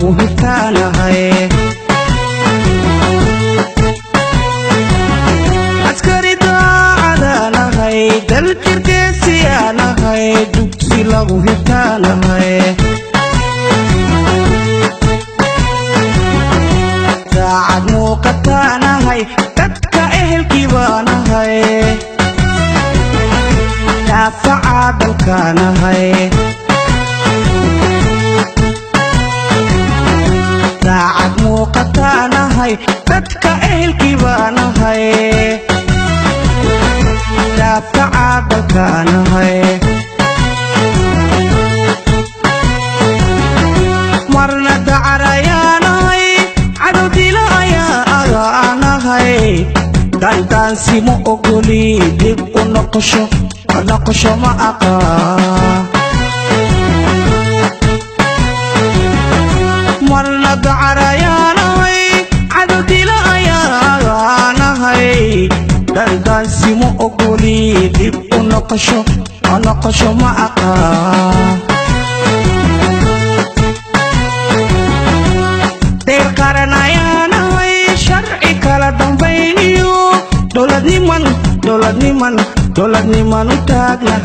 lagu hitaanahay askari daacadaanahay dal jirgeesiyaanahay dugsi lagu hitaanahay daacad muuqataanahay dadka ehelkii baanahay daafaca dalkaanahay daacad muuqataanahay dadka ehelkii baanahay daafaca dalkaanahay marna dacarayaanahay cadow dila ayaa agaanahay dantaansi ma ogoli dib u noqosho ma aqaa marna dacarayaanahay cadow dila ayaa agaanahay dantaansi ma ogoli dib u noqosho ma aqaa deer qaranayaanahay sharci kala dambayniyo dowladniman u taagna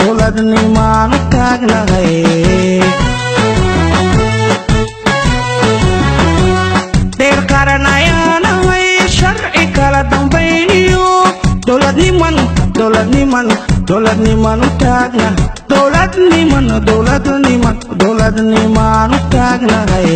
dowladniman u taagnahay deer qaranayaanahay sharci kala dambayniyo dowladniman u taagna dowladniman u taagnahay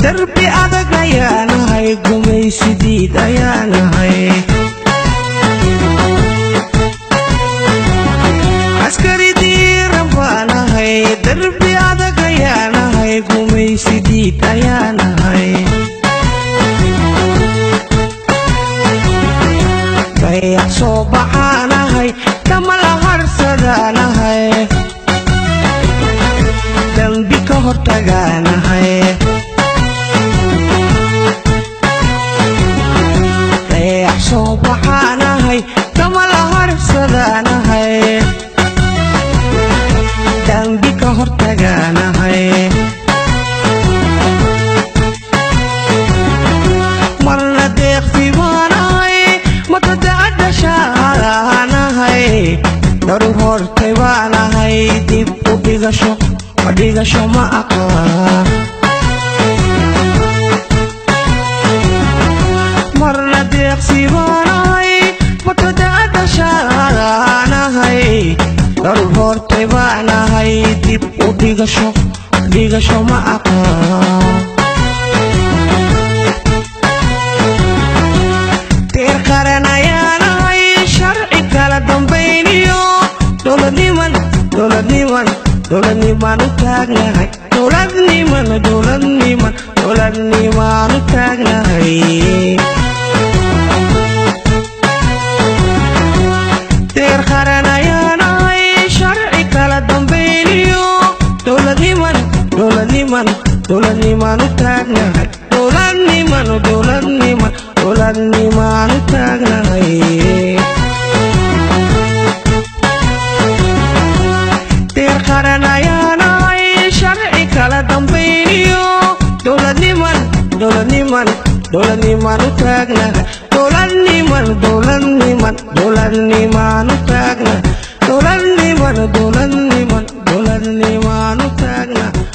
darbi adag ayaanahay gumaysidiid ayaanahay askari diiran baanahay darbi adag ayaanahay gumaysidiid ayaanahay dayax soo baxaanahay damala harsadaanahay dambi ka hortagaanahay soo baxaanahay damala harsadaanahay dambi ka hortagaanahay marna deeqsi baanahay matadacadashaanahay daru hortay baanahay dib u dhigasho ma aqaa marna deeqsi baanahay matadacadashaanahay daru hortay baanahay dib u dhigasho ma aqaa deer qaranayaanahay sharci kala dambayniyo dowladniman u taagnahay dowladniman u taagnahay deer qaranayaanahay sharci kala dambayniyo dowladniman u taagnahay dowladniman u taagnahay deer qaranayaanahay sharci kala dambayniyo dowladniman u taagnahay dowladniman u taagnahay dowladniman u taagnahay